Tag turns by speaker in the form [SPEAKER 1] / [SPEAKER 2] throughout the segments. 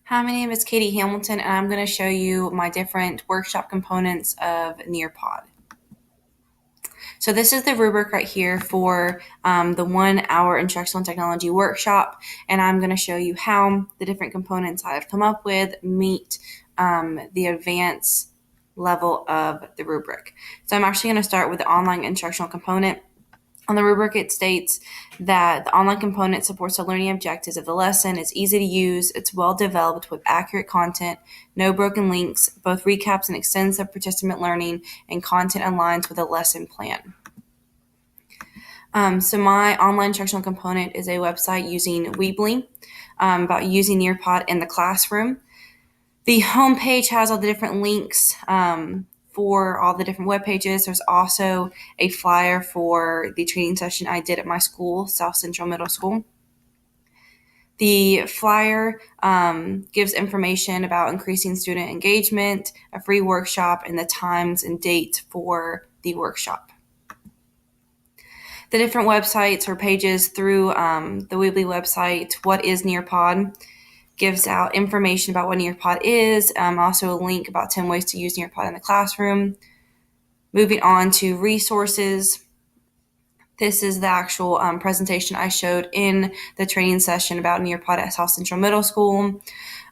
[SPEAKER 1] Hi, my name is Katie Hamilton, and I'm going to show you my different workshop components of Nearpod. So this is the rubric right here for the 1 hour instructional technology workshop, and I'm going to show you how the different components I've come up with meet the advanced level of the rubric. So I'm actually going to start with the online instructional component. On the rubric, it states that the online component supports the learning objectives of the lesson. It's easy to use, it's well developed with accurate content, no broken links, both recaps and extends the participant learning, and content aligns with a lesson plan. So my online instructional component is a website using Weebly about using Nearpod in the classroom. The homepage has all the different links for all the different web pages. There's also a flyer for the training session I did at my school, South Central Middle School. The flyer gives information about increasing student engagement, a free workshop, and the times and dates for the workshop. The different websites or pages through the Weebly website, What is Nearpod? Gives out information about what Nearpod is, also a link about 10 ways to use Nearpod in the classroom. Moving on to resources. This is the actual presentation I showed in the training session about Nearpod at South Central Middle School.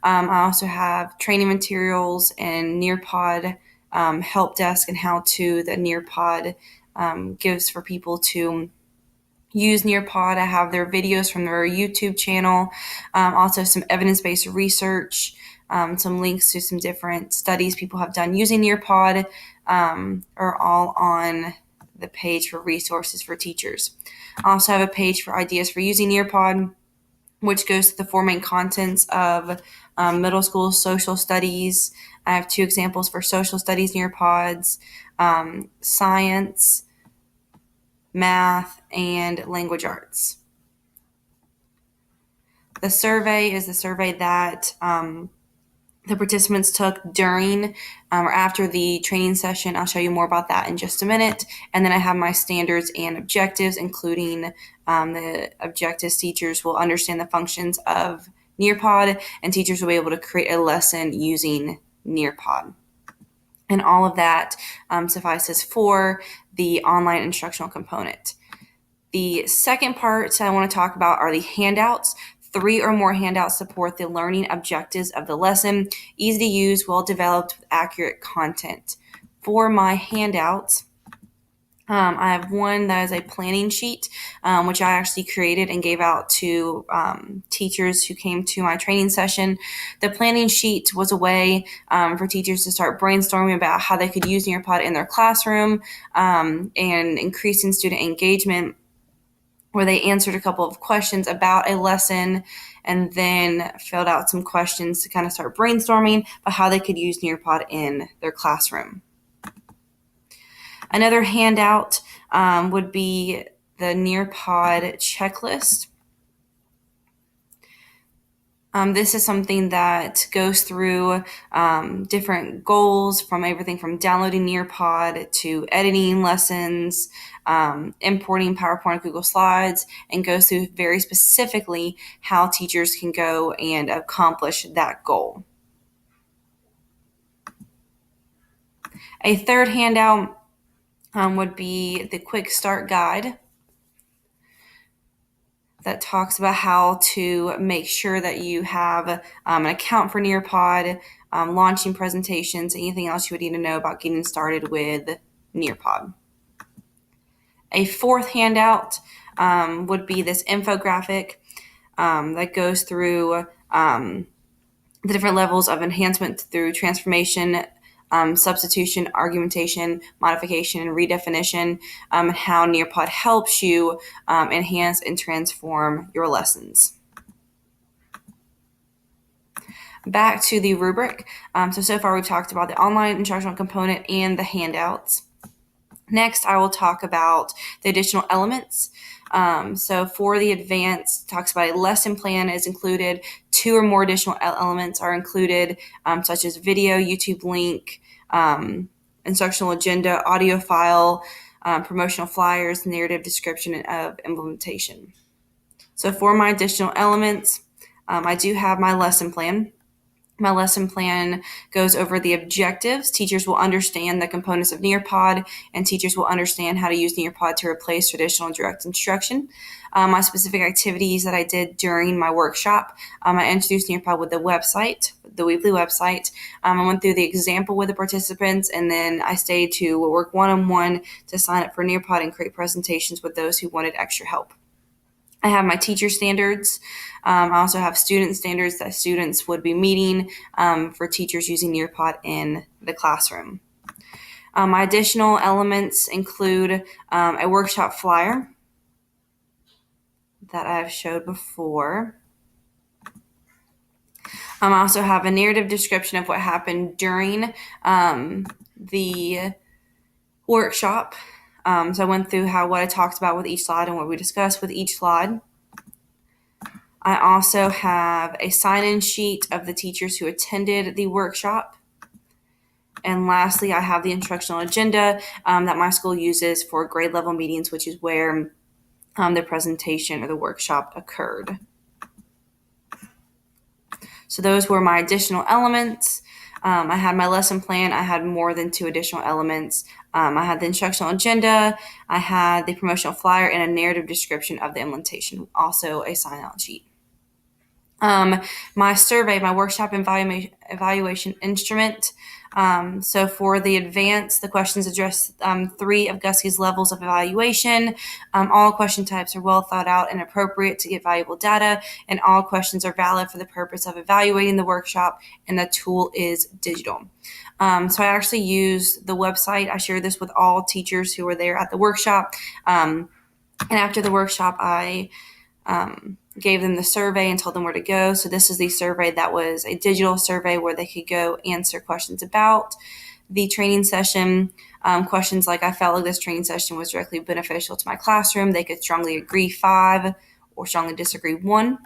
[SPEAKER 1] I also have training materials and Nearpod help desk and how to that Nearpod gives for people to use Nearpod. I have their videos from their YouTube channel, also some evidence-based research, some links to some different studies people have done using Nearpod are all on the page for resources for teachers. I also have a page for ideas for using Nearpod, which goes to the four main contents of middle school social studies. I have 2 examples for social studies Nearpods, science, math, and language arts. The survey is the survey that the participants took during or after the training session. I'll show you more about that in just a minute. And then I have my standards and objectives, including the objectives teachers will understand the functions of Nearpod, and teachers will be able to create a lesson using Nearpod. And all of that suffices for the online instructional component. The second part I want to talk about are the handouts. 3 or more handouts support the learning objectives of the lesson. Easy to use, well developed, with accurate content. For my handouts, I have one that is a planning sheet, which I actually created and gave out to teachers who came to my training session. The planning sheet was a way for teachers to start brainstorming about how they could use Nearpod in their classroom and increasing student engagement, where they answered a couple of questions about a lesson and then filled out some questions to kind of start brainstorming about how they could use Nearpod in their classroom. Another handout would be the Nearpod checklist. This is something that goes through different goals, from everything from downloading Nearpod to editing lessons, importing PowerPoint and Google Slides, and goes through very specifically how teachers can go and accomplish that goal. A third handout would be the Quick Start Guide that talks about how to make sure that you have an account for Nearpod, launching presentations, anything else you would need to know about getting started with Nearpod. A fourth handout would be this infographic that goes through the different levels of enhancement through transformation, substitution, argumentation, modification, and redefinition, and how Nearpod helps you enhance and transform your lessons. Back to the rubric. So far we've talked about the online instructional component and the handouts. Next, I will talk about the additional elements. So for the advanced, talks about a lesson plan is included. 2 or more additional elements are included, such as video, YouTube link, instructional agenda, audio file, promotional flyers, narrative description of implementation. So for my additional elements, I do have my lesson plan. My lesson plan goes over the objectives. Teachers will understand the components of Nearpod, and teachers will understand how to use Nearpod to replace traditional direct instruction. My specific activities that I did during my workshop, I introduced Nearpod with the website, the Weebly website. I went through the example with the participants, and then I stayed to work one-on-one to sign up for Nearpod and create presentations with those who wanted extra help. I have my teacher standards. I also have student standards that students would be meeting for teachers using Nearpod in the classroom. My additional elements include a workshop flyer that I've showed before. I also have a narrative description of what happened during the workshop. So I went through what I talked about with each slide and what we discussed with each slide. I also have a sign-in sheet of the teachers who attended the workshop. And lastly, I have the instructional agenda that my school uses for grade level meetings, which is where the presentation or the workshop occurred. So those were my additional elements. I had my lesson plan. I had more than 2 additional elements. I had the instructional agenda. I had the promotional flyer and a narrative description of the implementation, also a sign-out sheet. My survey, my workshop evaluation instrument. So for the advanced, the questions address 3 of Guskey's levels of evaluation. All question types are well thought out and appropriate to get valuable data, and all questions are valid for the purpose of evaluating the workshop, and the tool is digital. So I actually used the website. I shared this with all teachers who were there at the workshop. And after the workshop, I gave them the survey and told them where to go. So this is the survey that was a digital survey where they could go answer questions about the training session. Questions like, I felt like this training session was directly beneficial to my classroom. They could strongly agree 5 or strongly disagree 1.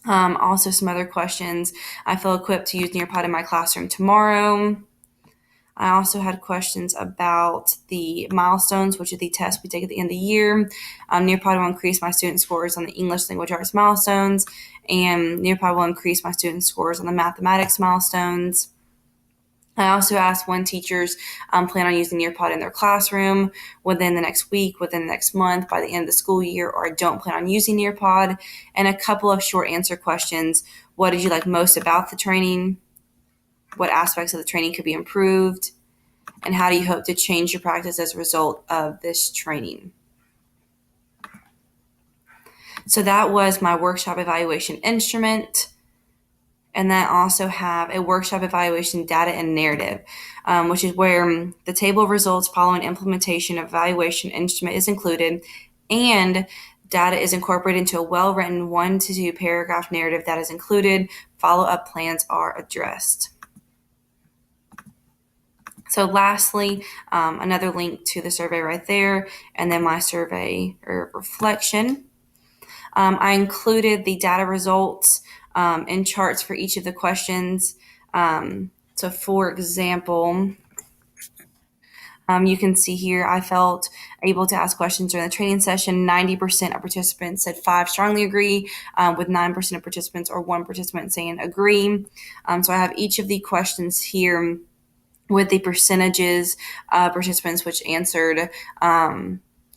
[SPEAKER 1] Also some other questions. I feel equipped to use Nearpod in my classroom tomorrow. I also had questions about the milestones, which are the tests we take at the end of the year. Nearpod will increase my student scores on the English language arts milestones, and Nearpod will increase my student scores on the mathematics milestones. I also asked when teachers plan on using Nearpod in their classroom within the next week, within the next month, by the end of the school year, or I don't plan on using Nearpod. And a couple of short answer questions. What did you like most about the training? What aspects of the training could be improved? And how do you hope to change your practice as a result of this training? So that was my workshop evaluation instrument. And then also have a workshop evaluation data and narrative, which is where the table of results following implementation of evaluation instrument is included, and data is incorporated into a well-written 1 to 2 paragraph narrative that is included. Follow-up plans are addressed. So lastly, another link to the survey right there, and then my survey or reflection. I included the data results in charts for each of the questions. So for example, you can see here, I felt able to ask questions during the training session. 90% of participants said 5 strongly agree, with 9% of participants or 1 participant saying agree. So I have each of the questions here with the percentages of participants which answered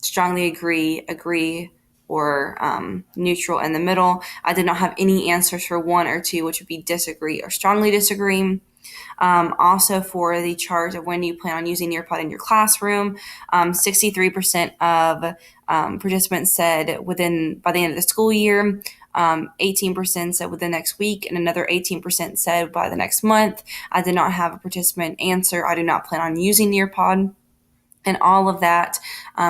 [SPEAKER 1] strongly agree, or neutral in the middle. I did not have any answers for 1 or 2, which would be disagree or strongly disagree. Also for the chart of when you plan on using Nearpod in your classroom, 63% of participants said by the end of the school year. 18% said within the next week, and another 18% said by the next month. I did not have a participant answer, I do not plan on using Nearpod. And all of that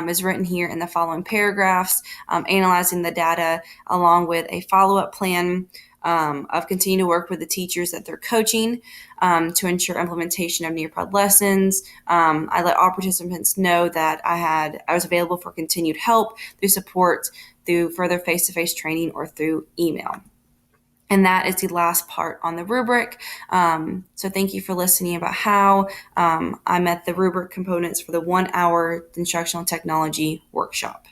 [SPEAKER 1] is written here in the following paragraphs, analyzing the data along with a follow-up plan of continuing to work with the teachers that they're coaching to ensure implementation of Nearpod lessons. I let all participants know that I was available for continued help through support, through further face-to-face training, or through email. And that is the last part on the rubric. So thank you for listening about how I met the rubric components for the 1-hour instructional technology workshop.